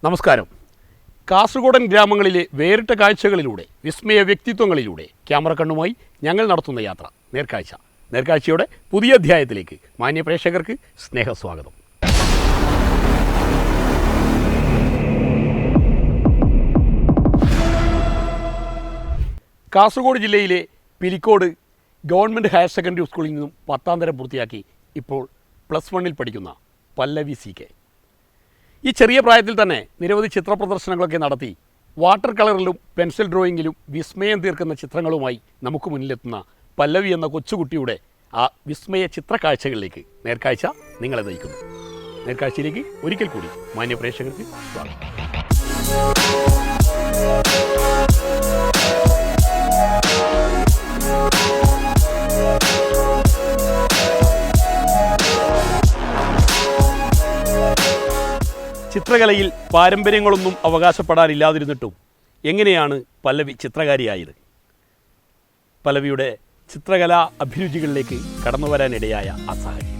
നമസ്കാരം. കാസർഗോഡൻ ഗ്രാമങ്ങളിലെ വേറിട്ട കാഴ്ചകളിലൂടെ വിസ്മയ വ്യക്തിത്വങ്ങളിലൂടെ ക്യാമറ കണ്ണുമായി ഞങ്ങൾ നടത്തുന്ന യാത്ര നേർക്കാഴ്ചയുടെ പുതിയ അധ്യായത്തിലേക്ക് മാന്യ പ്രേക്ഷകർക്ക് സ്നേഹസ്വാഗതം. കാസർഗോഡ് ജില്ലയിലെ പിലിക്കോട് ഗവൺമെൻറ് ഹയർ സെക്കൻഡറി സ്കൂളിൽ നിന്നും 10ാം തരം പൂർത്തിയാക്കി ഇപ്പോൾ +1 പഠിക്കുന്ന പല്ലവി CK. ഈ ചെറിയ പ്രായത്തിൽ തന്നെ നിരവധി ചിത്ര പ്രദർശനങ്ങളൊക്കെ നടത്തി വാട്ടർ കളറിലും പെൻസിൽ ഡ്രോയിങ്ങിലും വിസ്മയം തീർക്കുന്ന ചിത്രങ്ങളുമായി നമുക്ക് മുന്നിലെത്തുന്ന പല്ലവി എന്ന കൊച്ചുകുട്ടിയുടെ ആ വിസ്മയ ചിത്രക്കാഴ്ചകളിലേക്ക് നേർക്കാഴ്ച നിങ്ങളെ നയിക്കുന്നു. നേർക്കാഴ്ചയിലേക്ക് ഒരിക്കൽ കൂടി മാന്യ പ്രേക്ഷകർക്ക് സ്വാഗതം. ചിത്രകലയിൽ പാരമ്പര്യങ്ങളൊന്നും അവകാശപ്പെടാനില്ലാതിരുന്നിട്ടും എങ്ങനെയാണ് പല്ലവി ചിത്രകാരിയായത്? പല്ലവിയുടെ ചിത്രകലാ അഭിരുചികളിലേക്ക് കടന്നു വരാനിടയായ ആ സാഹചര്യം.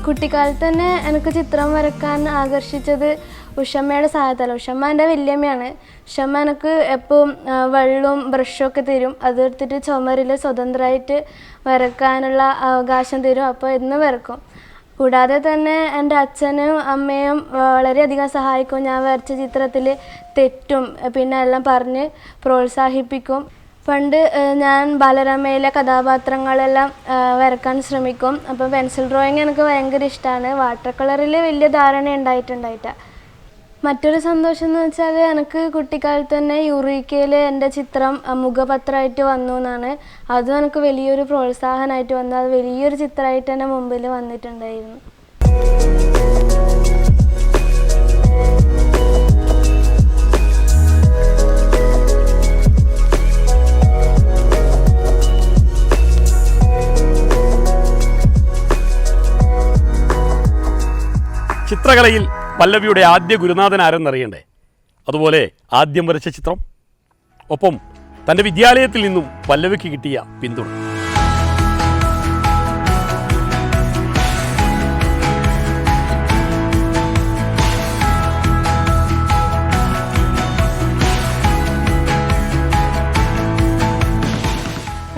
കുട്ടിക്കാലത്ത് തന്നെ എനിക്ക് ചിത്രം വരക്കാൻ ആകർഷിച്ചത് ഉഷമ്മയുടെ സഹായത്താൽ. ഉഷമ്മ എൻ്റെ വല്യമ്മയാണ്. ഉഷമ്മ എനിക്ക് എപ്പോഴും വെള്ളവും ബ്രഷൊക്കെ തരും. അതെടുത്തിട്ട് ചുമരിൽ സ്വതന്ത്രമായിട്ട് വരക്കാനുള്ള അവകാശം തരും. അപ്പോൾ ഇന്ന് വരക്കും. കൂടാതെ തന്നെ എൻ്റെ അച്ഛനും അമ്മയും വളരെയധികം സഹായിക്കും. ഞാൻ വരച്ച ചിത്രത്തിൽ തെറ്റും പിന്നെ എല്ലാം പറഞ്ഞ് പ്രോത്സാഹിപ്പിക്കും. പണ്ട് ഞാൻ ബാലരമയിലെ കഥാപാത്രങ്ങളെല്ലാം വരക്കാൻ ശ്രമിക്കും. അപ്പോൾ പെൻസിൽ ഡ്രോയിങ് എനിക്ക് ഭയങ്കര ഇഷ്ടമാണ്. വാട്ടർ കളറിൽ വലിയ ധാരണ ഉണ്ടായിട്ടുണ്ടായിട്ട. മറ്റൊരു സന്തോഷം എന്ന് വെച്ചാൽ എനിക്ക് കുട്ടിക്കാലത്ത് തന്നെ യൂറിക്കയിൽ എൻ്റെ ചിത്രം മുഖപത്രമായിട്ട് വന്നു എന്നാണ്. അതും എനിക്ക് വലിയൊരു പ്രോത്സാഹനമായിട്ട് വന്നു. അത് വലിയൊരു ചിത്രമായിട്ട് എൻ്റെ മുമ്പിൽ വന്നിട്ടുണ്ടായിരുന്നു. ചിത്രകലയിൽ പല്ലവിയുടെ ആദ്യ ഗുരുനാഥൻ ആരെന്നറിയണ്ടേ? അതുപോലെ ആദ്യം വരച്ച ചിത്രം, ഒപ്പം തൻ്റെ വിദ്യാലയത്തിൽ നിന്നും പല്ലവിക്ക് കിട്ടിയ പിന്തുണ.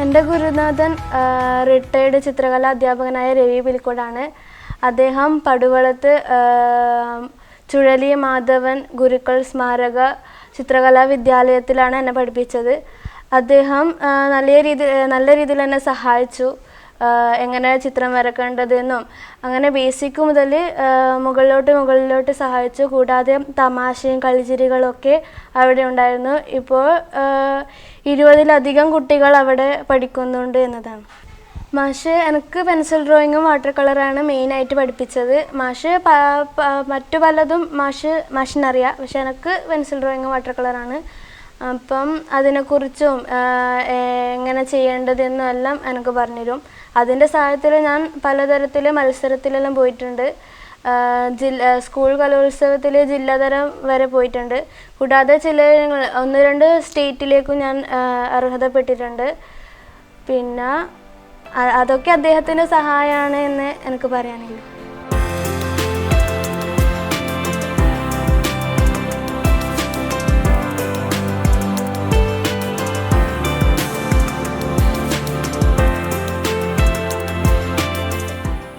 എൻ്റെ ഗുരുനാഥൻ റിട്ടയർഡ് ചിത്രകലാ അധ്യാപകനായ രവി പിലിക്കോടാണ്. അദ്ദേഹം പടുവളത്ത് ചുഴലി മാധവൻ ഗുരുക്കൾ സ്മാരക ചിത്രകലാ വിദ്യാലയത്തിലാണ് എന്നെ പഠിപ്പിച്ചത്. അദ്ദേഹം നല്ല രീതിയിൽ എന്നെ സഹായിച്ചു. എങ്ങനെ ചിത്രം വരക്കേണ്ടതെന്നും അങ്ങനെ ബേസിക് മുതൽ മുകളിലോട്ട് സഹായിച്ചു. കൂടാതെ തമാശയും കളിച്ചിരികളൊക്കെ അവിടെ ഉണ്ടായിരുന്നു. ഇപ്പോൾ 20ലധികം കുട്ടികൾ അവിടെ പഠിക്കുന്നുണ്ട് എന്നതാണ്. മാഷ് എനിക്ക് പെൻസിൽ ഡ്രോയിങ്ങും വാട്ടർ കളറാണ് മെയിനായിട്ട് പഠിപ്പിച്ചത്. മാഷ് മറ്റു പലതും മാഷിനറിയാം. പക്ഷെ എനിക്ക് പെൻസിൽ ഡ്രോയിങ്ങും വാട്ടർ കളറാണ്. അപ്പം അതിനെക്കുറിച്ചും എങ്ങനെ ചെയ്യേണ്ടതെന്നും എല്ലാം എനിക്ക് പറഞ്ഞുതരും. അതിൻ്റെ സഹായത്തിൽ ഞാൻ പലതരത്തിൽ മത്സരത്തിലെല്ലാം പോയിട്ടുണ്ട്. സ്കൂൾ കലോത്സവത്തിൽ ജില്ലാതലം വരെ പോയിട്ടുണ്ട്. കൂടാതെ 1-2 സ്റ്റേറ്റിലേക്കും ഞാൻ അർഹതപ്പെട്ടിട്ടുണ്ട്. പിന്നെ അതൊക്കെ അദ്ദേഹത്തിൻ്റെ സഹായമാണ് എന്ന് എനിക്ക് പറയാനില്ല.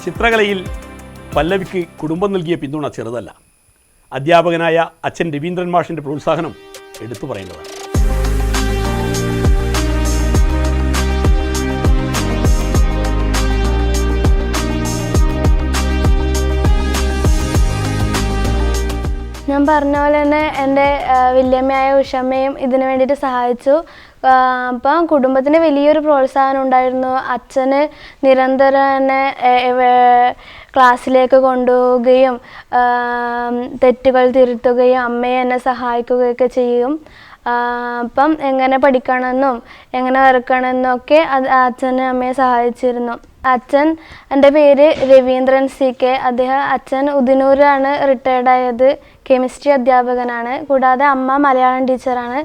ചിത്രകലയിൽ പല്ലവിക്ക് കുടുംബം നൽകിയ പിന്തുണ ചെറുതല്ല. അധ്യാപകനായ അച്ഛൻ രവീന്ദ്രൻ മാഷിൻ്റെ പ്രോത്സാഹനം എടുത്തു പറയേണ്ടതാണ്. ഞാൻ പറഞ്ഞ പോലെ തന്നെ എൻ്റെ വല്യമ്മയായ ഉഷമ്മയും ഇതിനു വേണ്ടിയിട്ട് സഹായിച്ചു. അപ്പം കുടുംബത്തിന് വലിയൊരു പ്രോത്സാഹനം ഉണ്ടായിരുന്നു. അച്ഛന് നിരന്തരം എന്നെ ക്ലാസ്സിലേക്ക് കൊണ്ടുപോവുകയും തെറ്റുകൾ തിരുത്തുകയും അമ്മയെ എന്നെ സഹായിക്കുകയൊക്കെ ചെയ്യും. അപ്പം എങ്ങനെ പഠിക്കണമെന്നും എങ്ങനെ വരക്കണമെന്നും ഒക്കെ അച്ഛനും അമ്മയെ സഹായിച്ചിരുന്നു. അച്ഛൻ എൻ്റെ പേര് രവീന്ദ്രൻ CK. അച്ഛൻ ഉദിനൂരാണ് റിട്ടയർഡായത്. കെമിസ്ട്രി അധ്യാപകനാണ്. കൂടാതെ അമ്മ മലയാളം ടീച്ചറാണ്.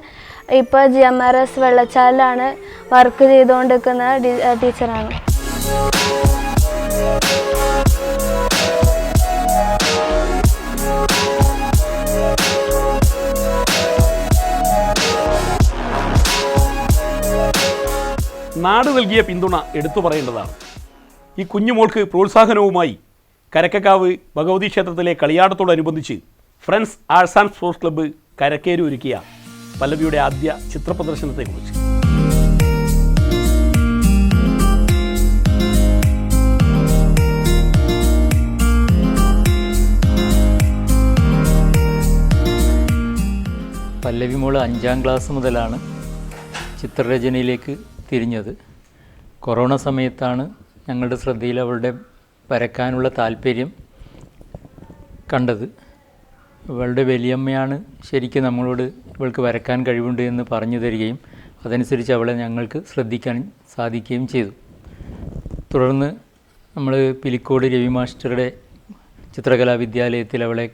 ഇപ്പോൾ GMRS വെള്ളച്ചാലിലാണ് വർക്ക് ചെയ്തുകൊണ്ടിരിക്കുന്ന ടീച്ചറാണ്. നാട് നൽകിയ പിന്തുണ എടുത്തു പറയേണ്ടതാണ്. ഈ കുഞ്ഞുമോൾക്ക് പ്രോത്സാഹനവുമായി കരക്കക്കാവ് ഭഗവതി ക്ഷേത്രത്തിലെ കളിയാട്ടത്തോടനുബന്ധിച്ച് friends arts and sports club Karakkeri ഒരുക്കിയ പല്ലവിയുടെ ആദ്യ ചിത്രപ്രദർശനത്തെക്കുറിച്ച്. പല്ലവി മോൾ 5ാം ക്ലാസ് മുതലാണ് ചിത്രരചനയിലേക്ക് തിരിഞ്ഞത്. കൊറോണ സമയത്താണ് ഞങ്ങളുടെ ശ്രദ്ധയിൽ അവളുടെ വരക്കാനുള്ള താല്പര്യം കണ്ടത്. ഇവളുടെ വലിയമ്മയാണ് ശരിക്കും നമ്മളോട് ഇവൾക്ക് വരക്കാൻ കഴിവുണ്ട് എന്ന് പറഞ്ഞു തരികയും അതനുസരിച്ച് അവളെ ഞങ്ങൾക്ക് ശ്രദ്ധിക്കാൻ സാധിക്കുകയും ചെയ്തു. തുടർന്ന് നമ്മൾ പിലിക്കോട് രവി മാസ്റ്ററുടെ ചിത്രകലാ വിദ്യാലയത്തിൽ അവളെ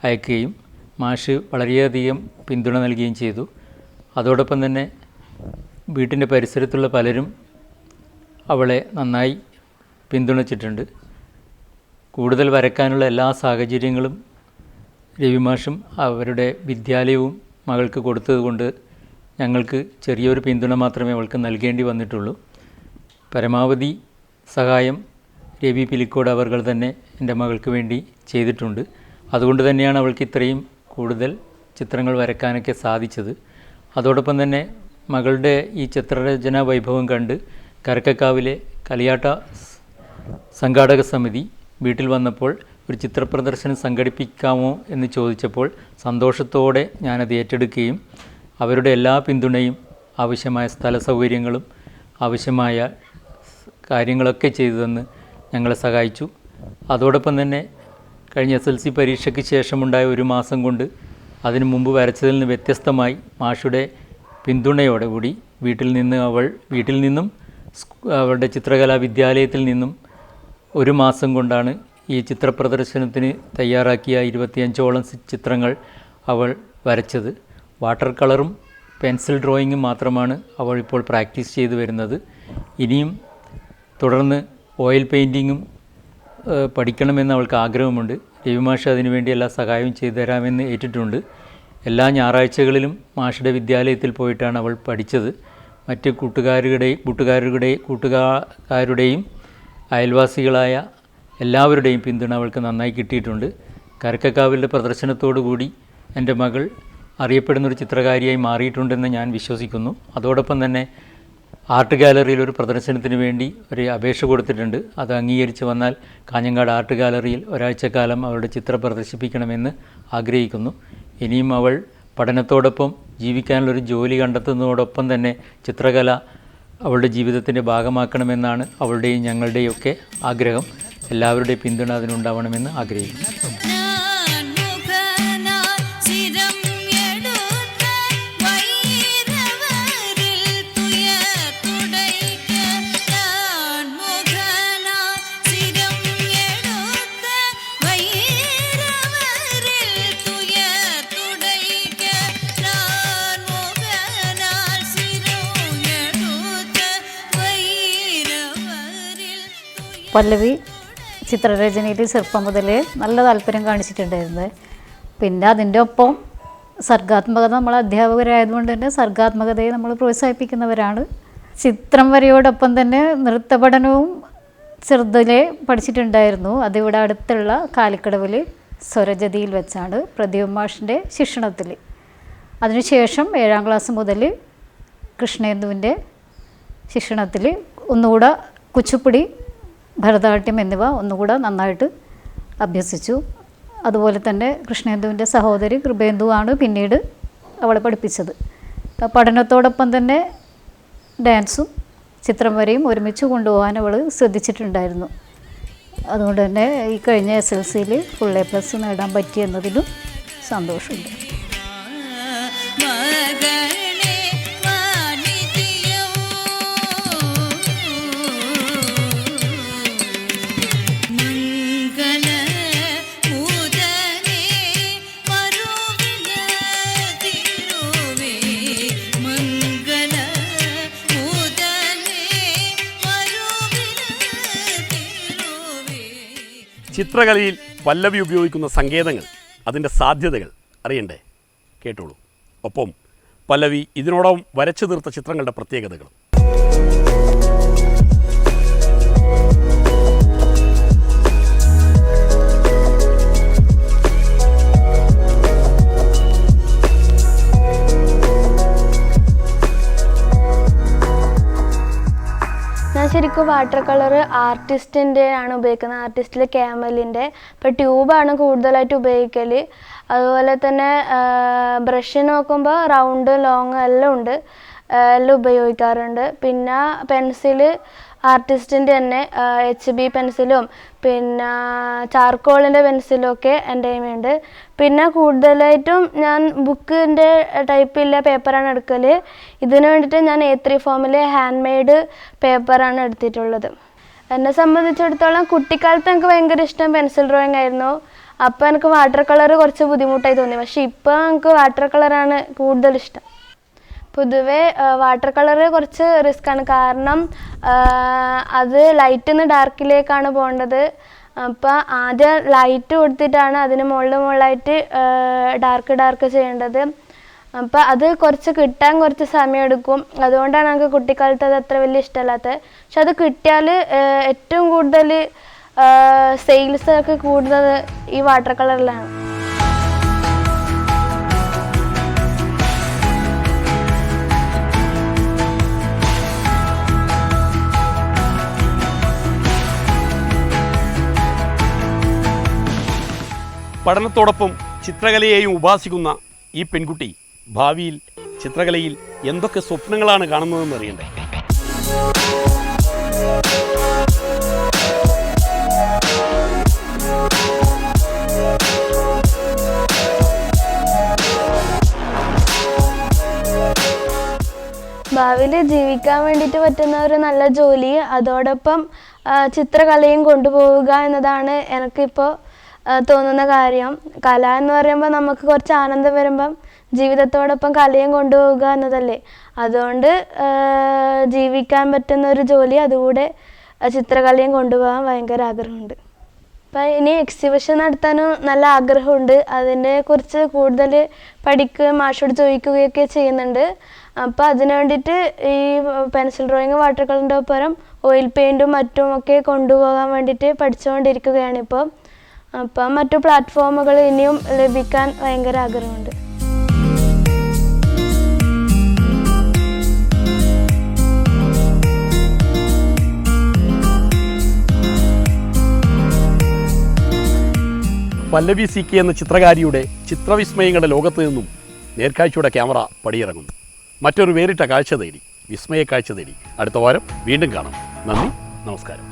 അയക്കുകയും മാഷ് വളരെയധികം പിന്തുണ നൽകുകയും ചെയ്തു. അതോടൊപ്പം തന്നെ വീട്ടിൻ്റെ പരിസരത്തുള്ള പലരും അവളെ നന്നായി പിന്തുണച്ചിട്ടുണ്ട്. കൂടുതൽ വരക്കാനുള്ള എല്ലാ സാഹചര്യങ്ങളും രവിമാഷും അവരുടെ വിദ്യാലയവും മകൾക്ക് കൊടുത്തതുകൊണ്ട് ഞങ്ങൾക്ക് ചെറിയൊരു പിന്തുണ മാത്രമേ അവൾക്ക് നൽകേണ്ടി വന്നിട്ടുള്ളൂ. പരമാവധി സഹായം രവി പിലിക്കോട് അവർ തന്നെ എൻ്റെ മകൾക്ക് വേണ്ടി ചെയ്തിട്ടുണ്ട്. അതുകൊണ്ട് തന്നെയാണ് അവൾക്ക് ഇത്രയും കൂടുതൽ ചിത്രങ്ങൾ വരക്കാനൊക്കെ സാധിച്ചത്. അതോടൊപ്പം തന്നെ മകളുടെ ഈ ചിത്രരചനാ വൈഭവം കണ്ട് കരക്കക്കാവിലെ കളിയാട്ട സംഘാടക സമിതി വീട്ടിൽ വന്നപ്പോൾ ഒരു ചിത്രപ്രദർശനം സംഘടിപ്പിക്കാമോ എന്ന് ചോദിച്ചപ്പോൾ സന്തോഷത്തോടെ ഞാനത് ഏറ്റെടുക്കുകയും അവരുടെ എല്ലാ പിന്തുണയും ആവശ്യമായ സ്ഥല സൗകര്യങ്ങളും ആവശ്യമായ കാര്യങ്ങളൊക്കെ ചെയ്തു തന്ന് ഞങ്ങളെ സഹായിച്ചു. അതോടൊപ്പം തന്നെ കഴിഞ്ഞ SLC പരീക്ഷയ്ക്ക് ശേഷമുണ്ടായ ഒരു മാസം കൊണ്ട് അതിനു മുമ്പ് വരച്ചതിൽ നിന്ന് വ്യത്യസ്തമായി മാഷുടെ പിന്തുണയോടെ കൂടി വീട്ടിൽ നിന്നും അവളുടെ ചിത്രകലാ വിദ്യാലയത്തിൽ നിന്നും ഒരു മാസം കൊണ്ടാണ് ഈ ചിത്രപ്രദർശനത്തിന് തയ്യാറാക്കിയ 25ഓളം ചിത്രങ്ങൾ അവൾ വരച്ചത്. വാട്ടർ കളറും പെൻസിൽ ഡ്രോയിങ്ങും മാത്രമാണ് അവൾ ഇപ്പോൾ പ്രാക്ടീസ് ചെയ്തു വരുന്നത്. ഇനിയും തുടർന്ന് ഓയിൽ പെയിൻറ്റിങ്ങും പഠിക്കണമെന്ന് അവൾക്ക് ആഗ്രഹമുണ്ട്. രവിമാഷ് അതിനുവേണ്ടി എല്ലാ സഹായവും ചെയ്തു തരാമെന്ന് ഏറ്റിട്ടുണ്ട്. എല്ലാ ഞായറാഴ്ചകളിലും മാഷുടെ വിദ്യാലയത്തിൽ പോയിട്ടാണ് അവൾ പഠിച്ചത്. മറ്റ് കൂട്ടുകാരുടെയും അയൽവാസികളായ എല്ലാവരുടെയും പിന്തുണ അവൾക്ക് നന്നായി കിട്ടിയിട്ടുണ്ട്. കരക്കക്കാവിലെ പ്രദർശനത്തോടു കൂടി എൻ്റെ മകൾ അറിയപ്പെടുന്നൊരു ചിത്രകാരിയായി മാറിയിട്ടുണ്ടെന്ന് ഞാൻ വിശ്വസിക്കുന്നു. അതോടൊപ്പം തന്നെ ആർട്ട് ഗാലറിയിൽ ഒരു പ്രദർശനത്തിന് വേണ്ടി ഒരു അപേക്ഷ കൊടുത്തിട്ടുണ്ട്. അത് അംഗീകരിച്ച് വന്നാൽ കാഞ്ഞങ്ങാട് ആർട്ട് ഗാലറിയിൽ ഒരാഴ്ചക്കാലം അവളുടെ ചിത്രം പ്രദർശിപ്പിക്കണമെന്ന് ആഗ്രഹിക്കുന്നു. ഇനിയും അവൾ പഠനത്തോടൊപ്പം ജീവിക്കാനുള്ളൊരു ജോലി കണ്ടെത്തുന്നതോടൊപ്പം തന്നെ ചിത്രകല അവളുടെ ജീവിതത്തിൻ്റെ ഭാഗമാക്കണമെന്നാണ് അവളുടെയും ഞങ്ങളുടെയും ഒക്കെ ആഗ്രഹം. എല്ലാവരുടെയും പിന്തുണ അതിനുണ്ടാവണമെന്ന് ആഗ്രഹിക്കുന്നു. പല്ലവി ചിത്രരചനയിൽ ചെറുപ്പം മുതലേ നല്ല താല്പര്യം കാണിച്ചിട്ടുണ്ടായിരുന്നത്. പിന്നെ അതിൻ്റെ ഒപ്പം സർഗാത്മകത, നമ്മൾ അധ്യാപകരായതുകൊണ്ട് തന്നെ സർഗാത്മകതയെ നമ്മൾ പ്രോത്സാഹിപ്പിക്കുന്നവരാണ്. ചിത്രം വരയോടൊപ്പം തന്നെ നൃത്തപഠനവും ചെറുതിലെ പഠിച്ചിട്ടുണ്ടായിരുന്നു. അതിവിടെ അടുത്തുള്ള കാലിക്കടവിൽ സ്വരജതിയിൽ വെച്ചാണ്, പ്രദീപ് മാഷിൻ്റെ ശിക്ഷണത്തിൽ. അതിനുശേഷം 7ാം ക്ലാസ് മുതൽ കൃഷ്ണേന്ദുവിൻ്റെ ശിക്ഷണത്തിൽ ഒന്നുകൂടെ കുച്ചിപ്പുടി, ഭരതനാട്യം എന്നിവ ഒന്നുകൂടെ നന്നായിട്ട് അഭ്യസിച്ചു. അതുപോലെ തന്നെ കൃഷ്ണേന്ദുവിൻ്റെ സഹോദരി കൃപേന്ദുവാണ് പിന്നീട് അവളെ പഠിപ്പിച്ചത്. പഠനത്തോടൊപ്പം തന്നെ ഡാൻസും ചിത്രം വരെയും ഒരുമിച്ച് കൊണ്ടുപോകാൻ അവൾ ശ്രദ്ധിച്ചിട്ടുണ്ടായിരുന്നു. അതുകൊണ്ട് തന്നെ ഈ കഴിഞ്ഞ SLCയിൽ ഫുൾ A+ നേടാൻ പറ്റിയെന്നതിലും സന്തോഷമുണ്ട്. ചിത്രകലയിൽ പല്ലവി ഉപയോഗിക്കുന്ന സങ്കേതങ്ങൾ, അതിൻ്റെ സാധ്യതകൾ അറിയണ്ടേ? കേട്ടോളൂ. ഒപ്പം പല്ലവി ഇതിനോടൊപ്പം വരച്ചു തീർത്ത ചിത്രങ്ങളുടെ പ്രത്യേകതകളും. ഞാൻ ശരിക്കും വാട്ടർ കളർ ആർട്ടിസ്റ്റിൻ്റെ ആണ് ഉപയോഗിക്കുന്നത്, ആർട്ടിസ്റ്റിൽ ക്യാമലിൻ്റെ. ഇപ്പോൾ ട്യൂബാണ് കൂടുതലായിട്ട് ഉപയോഗിക്കൽ. അതുപോലെ തന്നെ ബ്രഷ് നോക്കുമ്പോൾ റൗണ്ട് ലോങ് എല്ലാം ഉണ്ട്, എല്ലാം ഉപയോഗിക്കാറുണ്ട്. പിന്നെ പെൻസിൽ ആർട്ടിസ്റ്റിൻ്റെ തന്നെ HB പെൻസിലും പിന്നെ ചാർക്കോളിൻ്റെ പെൻസിലും ഒക്കെ എൻ്റെ കയ്യിലുണ്ട്. പിന്നെ കൂടുതലായിട്ടും ഞാൻ ബുക്കിൻ്റെ ടൈപ്പിലുള്ള പേപ്പറാണ് എടുക്കൽ. ഇതിനു വേണ്ടിയിട്ട് ഞാൻ A3 ഫോമിൽ ഹാൻഡ് മെയ്ഡ് പേപ്പറാണ് എടുത്തിട്ടുള്ളത്. എന്നെ സംബന്ധിച്ചിടത്തോളം കുട്ടിക്കാലത്ത് എനിക്ക് ഭയങ്കര ഇഷ്ടം പെൻസിൽ ഡ്രോയിങ് ആയിരുന്നു. അപ്പോൾ എനിക്ക് വാട്ടർ കളർ കുറച്ച് ബുദ്ധിമുട്ടായി തോന്നി. പക്ഷേ ഇപ്പോൾ എനിക്ക് വാട്ടർ കളറാണ് കൂടുതൽ ഇഷ്ടം. പൊതുവേ വാട്ടർ കളർ കുറച്ച് റിസ്ക്കാണ്, കാരണം അത് ലൈറ്റിൽ നിന്ന് ഡാർക്കിലേക്കാണ് പോകേണ്ടത്. അപ്പോൾ ആദ്യം ലൈറ്റ് കൊടുത്തിട്ടാണ് അതിന് മുകളിലായിട്ട് ഡാർക്ക് ചെയ്യേണ്ടത്. അപ്പോൾ അത് കുറച്ച് കിട്ടാൻ കുറച്ച് സമയമെടുക്കും. അതുകൊണ്ടാണ് എനിക്ക് കുട്ടിക്കാലത്ത് അത് അത്ര വലിയ ഇഷ്ടമല്ലാത്തത്. പക്ഷെ അത് കിട്ടിയാൽ ഏറ്റവും കൂടുതൽ സെയിൽസൊക്കെ കൂടുന്നത് ഈ വാട്ടർ കളറിലാണ്. പഠനത്തോടൊപ്പം ചിത്രകലയെയും ഉപാസിക്കുന്ന ഈ പെൺകുട്ടി ഭാവിയിൽ ചിത്രകലയിൽ എന്തൊക്കെ സ്വപ്നങ്ങളാണ് കാണുന്നതെന്ന് അറിയണ്ടേ? ഭാവിയിൽ ജീവിക്കാൻ വേണ്ടിയിട്ട് പറ്റുന്ന ഒരു നല്ല ജോലി, അതോടൊപ്പം ചിത്രകലയും കൊണ്ടുപോവുക എന്നതാണ് എനിക്കിപ്പോൾ തോന്നുന്ന കാര്യം. കല എന്ന് പറയുമ്പോൾ നമുക്ക് കുറച്ച് ആനന്ദം വരുമ്പം ജീവിതത്തോടൊപ്പം കലയും കൊണ്ടുപോവുക എന്നതല്ലേ. അതുകൊണ്ട് ജീവിക്കാൻ പറ്റുന്ന ഒരു ജോലി, അതുകൂടെ ചിത്രകലയും കൊണ്ടുപോകാൻ ഭയങ്കര ആഗ്രഹമുണ്ട്. അപ്പം ഇനി എക്സിബിഷൻ നടത്താനും നല്ല ആഗ്രഹമുണ്ട്. അതിനെക്കുറിച്ച് കൂടുതൽ പഠിക്കുകയും മാഷോട് ചോദിക്കുകയൊക്കെ ചെയ്യുന്നുണ്ട്. അപ്പോൾ അതിന് വേണ്ടിയിട്ട് ഈ പെൻസിൽ ഡ്രോയിങ് വാട്ടർ കളറിൻ്റെ ഒപ്പം ഓയിൽ പെയിൻറ്റും മറ്റും ഒക്കെ കൊണ്ടുപോകാൻ വേണ്ടിയിട്ട് പഠിച്ചുകൊണ്ടിരിക്കുകയാണിപ്പോൾ. അപ്പം മറ്റു പ്ലാറ്റ്ഫോമുകൾ ഇനിയും ലഭിക്കാൻ ഭയങ്കര ആഗ്രഹമുണ്ട്. പല്ലവി CK എന്ന ചിത്രകാരിയുടെ ചിത്രവിസ്മയങ്ങളുടെ ലോകത്ത് നിന്നും നേർക്കാഴ്ചയുടെ ക്യാമറ പടിയിറങ്ങുന്നു. മറ്റൊരു വേറിട്ട കാഴ്ച തേടി, വിസ്മയ കാഴ്ച തേടി അടുത്ത വാരം വീണ്ടും കാണാം. നന്ദി, നമസ്കാരം.